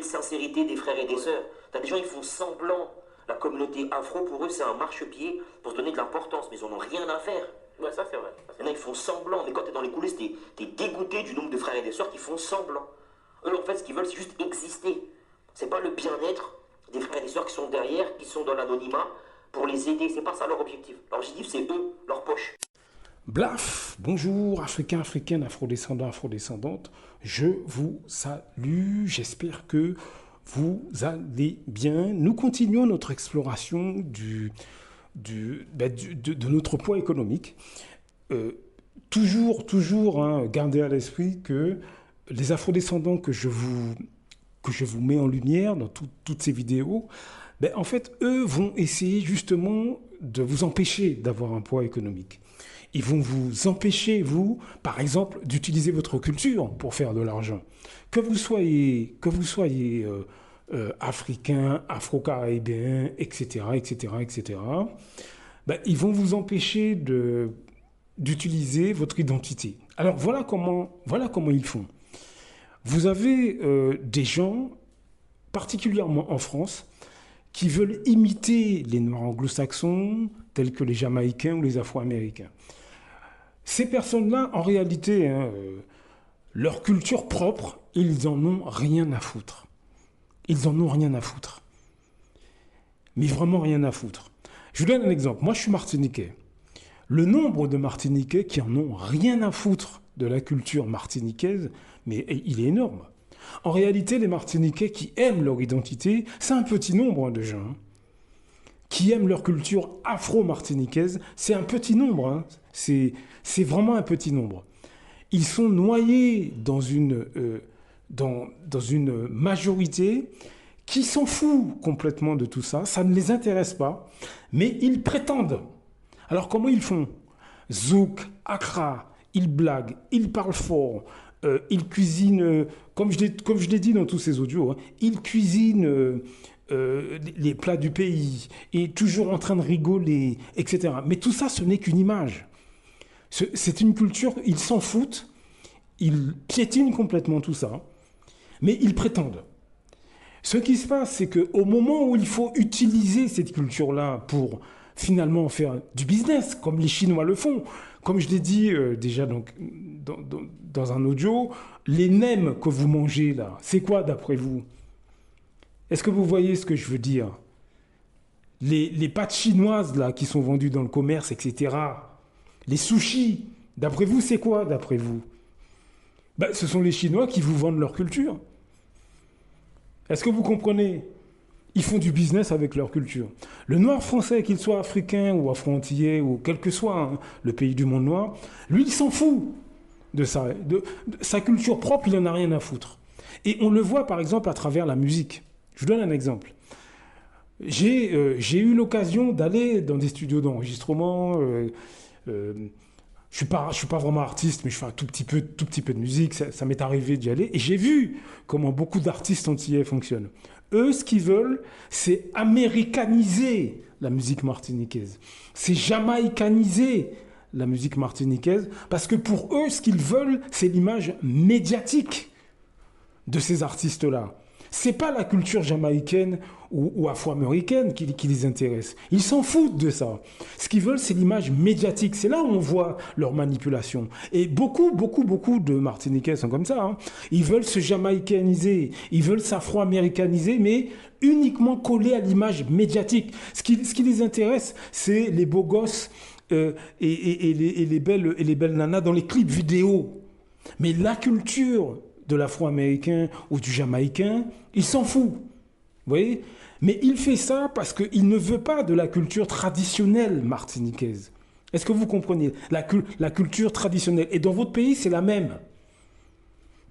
sincérité des frères et des sœurs. T'as des gens, ils font semblant. La communauté afro, pour eux, c'est un marchepied pour se donner de l'importance, mais ils en ont rien à faire. Ouais, ça c'est vrai. Il y en a, ils font semblant, mais quand t'es dans les coulisses, t'es dégoûté du nombre de frères et de sœurs qui font semblant. Eux, en fait, ce qu'ils veulent, c'est juste exister. C'est pas le bien-être des frères et des sœurs qui sont derrière, qui sont dans l'anonymat, pour les aider. C'est pas ça leur objectif. Leur objectif, c'est eux, leur poche. Blaf, bonjour Africains, Africaines, Afrodescendants, Afrodescendantes. Je vous salue, j'espère que vous allez bien. Nous continuons notre exploration de notre poids économique. Toujours, gardez à l'esprit que les afrodescendants que je vous mets en lumière dans toutes ces vidéos, en fait, eux vont essayer justement de vous empêcher d'avoir un poids économique. Ils vont vous empêcher, vous, par exemple, d'utiliser votre culture pour faire de l'argent. Que vous soyez africain, afro-caribéen, etc., ils vont vous empêcher d'utiliser votre identité. Alors, voilà comment ils font. Vous avez des gens, particulièrement en France, qui veulent imiter les Noirs anglo-saxons, tels que les Jamaïcains ou les Afro-Américains. Ces personnes-là, en réalité, leur culture propre, ils en ont rien à foutre. Ils en ont rien à foutre. Mais vraiment rien à foutre. Je vous donne un exemple. Moi, je suis martiniquais. Le nombre de Martiniquais qui en ont rien à foutre de la culture martiniquaise, mais il est énorme. En réalité, les Martiniquais qui aiment leur identité, c'est un petit nombre de gens. Qui aiment leur culture afro-martiniquaise, c'est un petit nombre. C'est vraiment un petit nombre. Ils sont noyés dans une majorité qui s'en fout complètement de tout ça. Ça ne les intéresse pas, mais ils prétendent. Alors comment ils font? Zouk, Accra, ils blaguent, ils parlent fort, ils cuisinent, comme je l'ai dit dans tous ces audios, ils cuisinent les plats du pays, et toujours en train de rigoler, etc. Mais tout ça, ce n'est qu'une image. C'est une culture, ils s'en foutent, ils piétinent complètement tout ça, mais ils prétendent. Ce qui se passe, c'est qu'au moment où il faut utiliser cette culture-là pour finalement faire du business, comme les Chinois le font, comme je l'ai dit déjà dans un audio, les nems que vous mangez là, c'est quoi d'après vous? Est-ce que vous voyez ce que je veux dire? Les pâtes chinoises là qui sont vendues dans le commerce, etc. Les sushis, d'après vous, c'est quoi d'après vous? Ce sont les Chinois qui vous vendent leur culture. Est-ce que vous comprenez? Ils font du business avec leur culture. Le noir français, qu'il soit africain ou afro-antillais ou quel que soit le pays du monde noir, lui, il s'en fout de ça. De sa culture propre, il n'en a rien à foutre. Et on le voit par exemple à travers la musique. Je vous donne un exemple. J'ai eu l'occasion d'aller dans des studios d'enregistrement. Je suis pas vraiment artiste, mais je fais un tout petit peu de musique. Ça m'est arrivé d'y aller. Et j'ai vu comment beaucoup d'artistes antillais fonctionnent. Eux, ce qu'ils veulent, c'est américaniser la musique martiniquaise. C'est jamaïcaniser la musique martiniquaise. Parce que pour eux, ce qu'ils veulent, c'est l'image médiatique de ces artistes-là. C'est pas la culture jamaïcaine ou afro-américaine qui les intéresse. Ils s'en foutent de ça. Ce qu'ils veulent, c'est l'image médiatique. C'est là où on voit leur manipulation. Et beaucoup de Martiniquais sont comme ça. Ils veulent se jamaïcaniser, ils veulent s'afro-américaniser, mais uniquement collés à l'image médiatique. Ce qui les intéresse, c'est les beaux gosses et les belles nanas dans les clips vidéo. Mais la culture de l'afro-américain ou du jamaïcain, il s'en fout. Vous voyez? Mais il fait ça parce qu'il ne veut pas de la culture traditionnelle martiniquaise. Est-ce que vous comprenez? La culture traditionnelle. Et dans votre pays, c'est la même.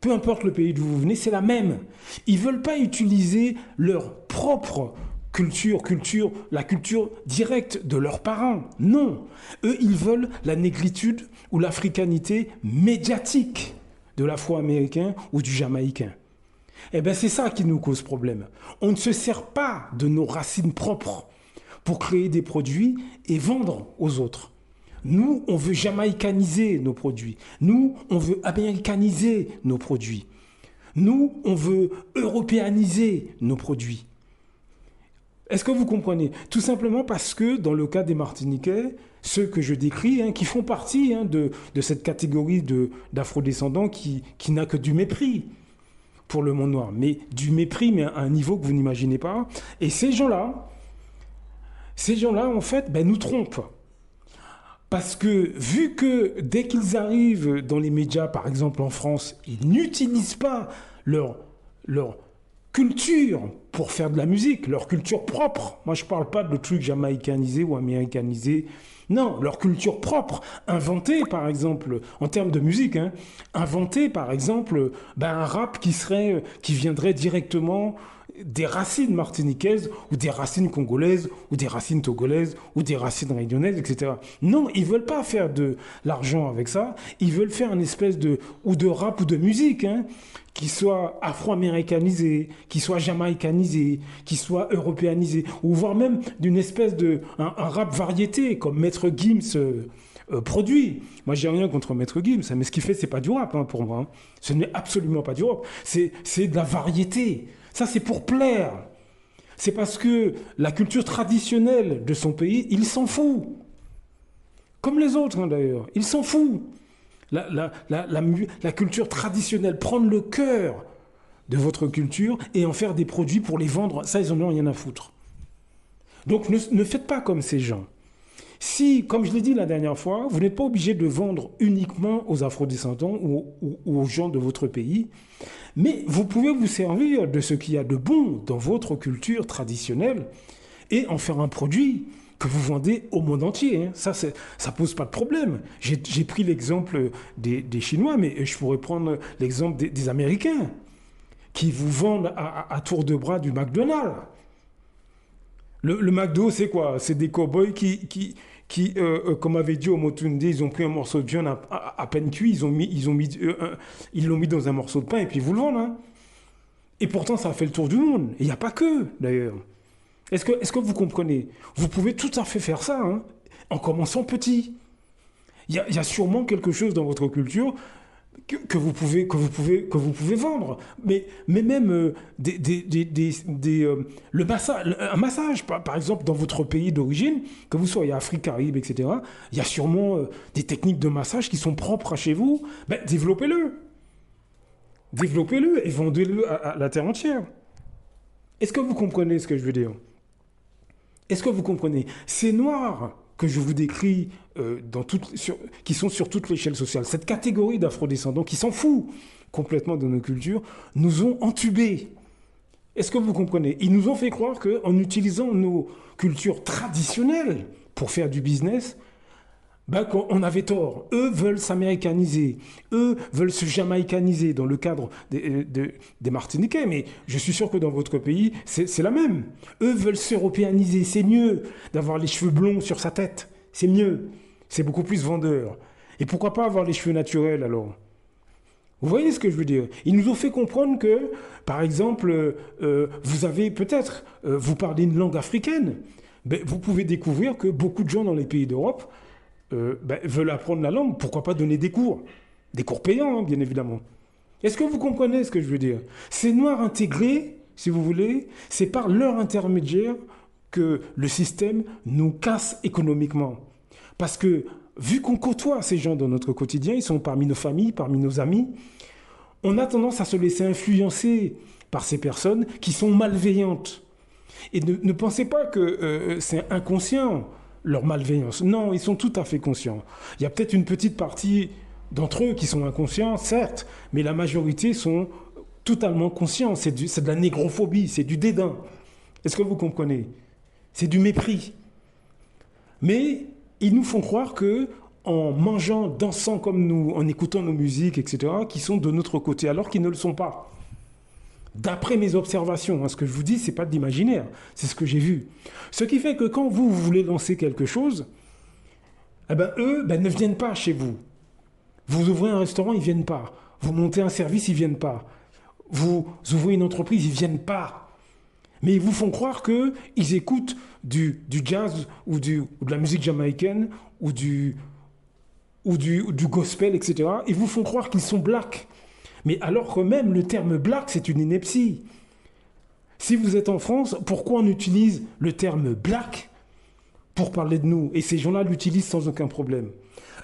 Peu importe le pays d'où vous venez, c'est la même. Ils ne veulent pas utiliser leur propre culture, la culture directe de leurs parents. Non. Eux, ils veulent la négritude ou l'africanité médiatique de l'afro-américain ou du jamaïcain. Eh bien, c'est ça qui nous cause problème. On ne se sert pas de nos racines propres pour créer des produits et vendre aux autres. Nous, on veut jamaïcaniser nos produits. Nous, on veut américaniser nos produits. Nous, on veut européaniser nos produits. Est-ce que vous comprenez? Tout simplement parce que dans le cas des Martiniquais, ceux que je décris, qui font partie de cette catégorie d'afrodescendants qui n'a que du mépris pour le monde noir, mais du mépris, mais à un niveau que vous n'imaginez pas. Et ces gens-là, en fait, nous trompent. Parce que vu que dès qu'ils arrivent dans les médias, par exemple en France, ils n'utilisent pas leur culture pour faire de la musique, leur culture propre. Moi, je ne parle pas de trucs jamaïcanisés ou américanisés. Non, leur culture propre, inventée par exemple, en termes de musique, inventée par exemple, un rap qui viendrait directement des racines martiniquaises ou des racines congolaises ou des racines togolaises ou des racines réunionnaises, etc. Non, ils ne veulent pas faire de l'argent avec ça, ils veulent faire une espèce de rap ou de musique, qui soit afro-américanisé, qui soit jamaïcanisé, qui soit européanisé, ou voire même d'une espèce un rap variété, comme Maître Gims produit. Moi, j'ai rien contre Maître Gims, mais ce qu'il fait, c'est pas du rap pour moi. Ce n'est absolument pas du rap. C'est de la variété. Ça, c'est pour plaire. C'est parce que la culture traditionnelle de son pays, il s'en fout. Comme les autres, d'ailleurs. Il s'en fout. La culture traditionnelle, prendre le cœur de votre culture et en faire des produits pour les vendre, ça, ils en ont rien à foutre. Donc, ne faites pas comme ces gens. Si, comme je l'ai dit la dernière fois, vous n'êtes pas obligé de vendre uniquement aux afrodescendants ou aux gens de votre pays, mais vous pouvez vous servir de ce qu'il y a de bon dans votre culture traditionnelle et en faire un produit que vous vendez au monde entier. Ça pose pas de problème. J'ai pris l'exemple des Chinois, mais je pourrais prendre l'exemple des Américains qui vous vendent à tour de bras du McDonald's. Le McDo, c'est quoi? C'est des cow-boys qui comme avait dit Omotunde, ils ont pris un morceau de viande à peine cuit, ils l'ont mis dans un morceau de pain et puis ils vous le vendent. Et pourtant, ça a fait le tour du monde. Et il n'y a pas que, d'ailleurs. Est-ce que vous comprenez? Vous pouvez tout à fait faire ça, en commençant petit. Il y a sûrement quelque chose dans votre culture que vous pouvez vendre. Mais même le massage, un massage, par exemple, dans votre pays d'origine, que vous soyez Afrique, Caraïbes, etc., il y a sûrement des techniques de massage qui sont propres à chez vous. Développez-le. Développez-le et vendez-le à la terre entière. Est-ce que vous comprenez ce que je veux dire? Est-ce que vous comprenez? Ces Noirs que je vous décris, qui sont sur toute l'échelle sociale, cette catégorie d'afrodescendants qui s'en fout complètement de nos cultures, nous ont entubés. Est-ce que vous comprenez? Ils nous ont fait croire qu'en utilisant nos cultures traditionnelles pour faire du business, qu'on avait tort. Eux veulent s'américaniser. Eux veulent se jamaïcaniser dans le cadre des Martiniquais. Mais je suis sûr que dans votre pays, c'est la même. Eux veulent s'européaniser. C'est mieux d'avoir les cheveux blonds sur sa tête. C'est mieux. C'est beaucoup plus vendeur. Et pourquoi pas avoir les cheveux naturels alors? Vous voyez ce que je veux dire? Ils nous ont fait comprendre que, par exemple, vous avez peut-être, vous parlez une langue africaine. Vous pouvez découvrir que beaucoup de gens dans les pays d'Europe veulent apprendre la langue, pourquoi pas donner des cours payants, bien évidemment. Est-ce que vous comprenez ce que je veux dire? Ces Noirs intégrés, si vous voulez, c'est par leur intermédiaire que le système nous casse économiquement. Parce que, vu qu'on côtoie ces gens dans notre quotidien, ils sont parmi nos familles, parmi nos amis, on a tendance à se laisser influencer par ces personnes qui sont malveillantes. Et ne pensez pas que c'est inconscient, leur malveillance. Non, ils sont tout à fait conscients. Il y a peut-être une petite partie d'entre eux qui sont inconscients, certes, mais la majorité sont totalement conscients. C'est de la négrophobie, c'est du dédain. Est-ce que vous comprenez? C'est du mépris. Mais ils nous font croire que en mangeant, dansant comme nous, en écoutant nos musiques, etc., qu'ils sont de notre côté, alors qu'ils ne le sont pas. D'après mes observations, ce que je vous dis, ce n'est pas de l'imaginaire, c'est ce que j'ai vu. Ce qui fait que quand vous voulez lancer quelque chose, eux ne viennent pas chez vous. Vous ouvrez un restaurant, ils ne viennent pas. Vous montez un service, ils ne viennent pas. Vous ouvrez une entreprise, ils ne viennent pas. Mais ils vous font croire qu'ils écoutent du jazz ou de la musique jamaïcaine ou du gospel, etc. Ils vous font croire qu'ils sont blacks. Mais alors que même le terme black, c'est une ineptie. Si vous êtes en France, pourquoi on utilise le terme black pour parler de nous? Et ces gens-là l'utilisent sans aucun problème.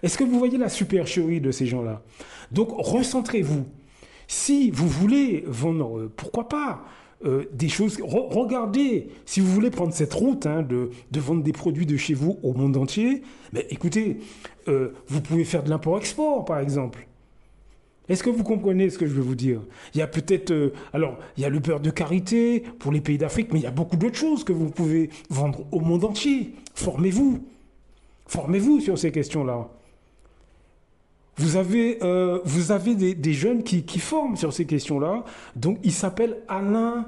Est-ce que vous voyez la supercherie de ces gens-là? Donc, recentrez-vous. Si vous voulez vendre, pourquoi pas, des choses... regardez, si vous voulez prendre cette route de vendre des produits de chez vous au monde entier, mais écoutez, vous pouvez faire de l'import-export, par exemple. Est-ce que vous comprenez ce que je veux vous dire? Il y a peut-être... alors, il y a le beurre de karité pour les pays d'Afrique, mais il y a beaucoup d'autres choses que vous pouvez vendre au monde entier. Formez-vous. Formez-vous sur ces questions-là. Vous avez des jeunes qui forment sur ces questions-là. Donc, il s'appelle Alain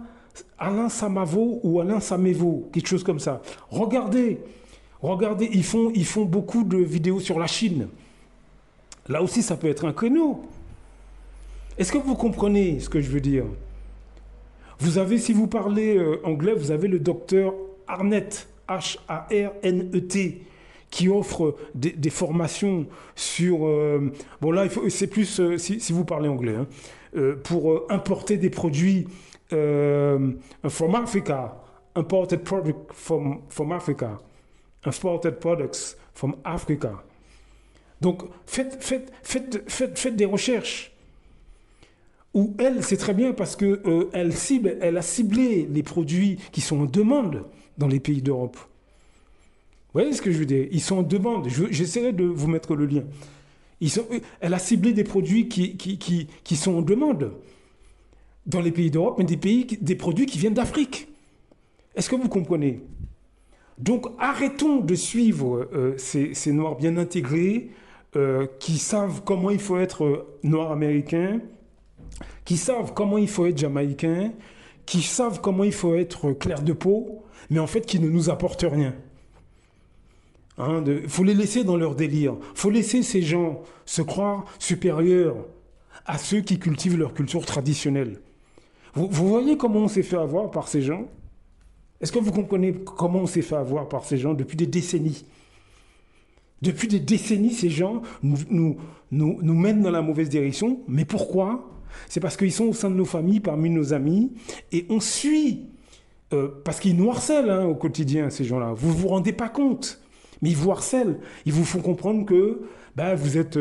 Samavo ou Alain Samevo, quelque chose comme ça. Regardez, ils font beaucoup de vidéos sur la Chine. Là aussi, ça peut être un créneau. Est-ce que vous comprenez ce que je veux dire? Vous avez, si vous parlez anglais, vous avez le docteur Arnett, Harnet, qui offre des formations sur... bon là, c'est plus, si vous parlez anglais, pour importer des produits from Africa, imported product from Africa, imported products from Africa. Donc, faites des recherches. Ou elle, c'est très bien parce que elle a ciblé les produits qui sont en demande dans les pays d'Europe. Vous voyez ce que je veux dire? Ils sont en demande. J'essaierai de vous mettre le lien. Elle a ciblé des produits qui sont en demande dans les pays d'Europe, mais des produits qui viennent d'Afrique. Est-ce que vous comprenez? Donc arrêtons de suivre ces Noirs bien intégrés qui savent comment il faut être Noir américain, qui savent comment il faut être jamaïcain, qui savent comment il faut être clair de peau, mais en fait qui ne nous apportent rien. Faut les laisser dans leur délire. Faut laisser ces gens se croire supérieurs à ceux qui cultivent leur culture traditionnelle. Vous voyez comment on s'est fait avoir par ces gens? Est-ce que vous comprenez comment on s'est fait avoir par ces gens depuis des décennies? Depuis des décennies, ces gens nous mènent dans la mauvaise direction. Mais pourquoi? C'est parce qu'ils sont au sein de nos familles, parmi nos amis, et on suit, parce qu'ils nous harcèlent au quotidien, ces gens-là. Vous ne vous rendez pas compte, mais ils vous harcèlent. Ils vous font comprendre que vous êtes...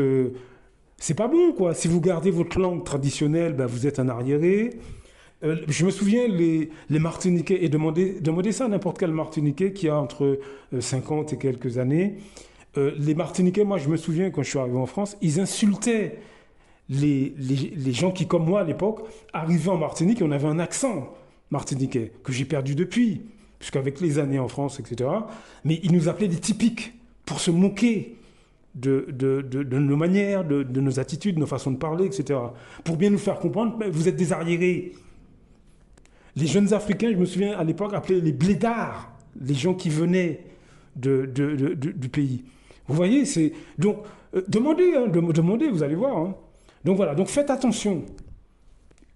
c'est pas bon, quoi. Si vous gardez votre langue traditionnelle, vous êtes un arriéré. Je me souviens, les Martiniquais, et demandez ça à n'importe quel Martiniquais qui a entre 50 et quelques années. Les Martiniquais, moi, je me souviens, quand je suis arrivé en France, ils insultaient les gens qui, comme moi à l'époque, arrivaient en Martinique et on avait un accent martiniquais que j'ai perdu depuis, puisqu'avec les années en France, etc. Mais ils nous appelaient des typiques pour se moquer de nos manières, de nos attitudes, de nos façons de parler, etc. Pour bien nous faire comprendre, vous êtes des arriérés. Les jeunes Africains, je me souviens à l'époque, appelaient les blédards, les gens qui venaient du pays. Vous voyez, c'est... Donc, demandez, vous allez voir. Donc voilà, donc faites attention.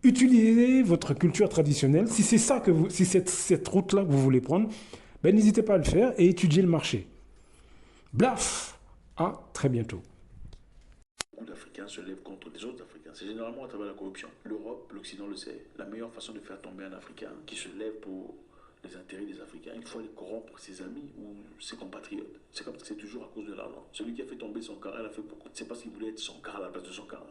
Utilisez votre culture traditionnelle. Si c'est ça si c'est cette route-là que vous voulez prendre, n'hésitez pas à le faire et étudiez le marché. Blaf! À très bientôt. Beaucoup d'Africains se lèvent contre des autres Africains. C'est généralement à travers la corruption. L'Europe, l'Occident le sait. La meilleure façon de faire tomber un Africain qui se lève pour les intérêts des Africains, il faut aller corrompre ses amis ou ses compatriotes. C'est comme ça, c'est toujours à cause de l'argent. Celui qui a fait tomber son car, elle a fait pourquoi? C'est parce qu'il voulait être son car à la place de son car.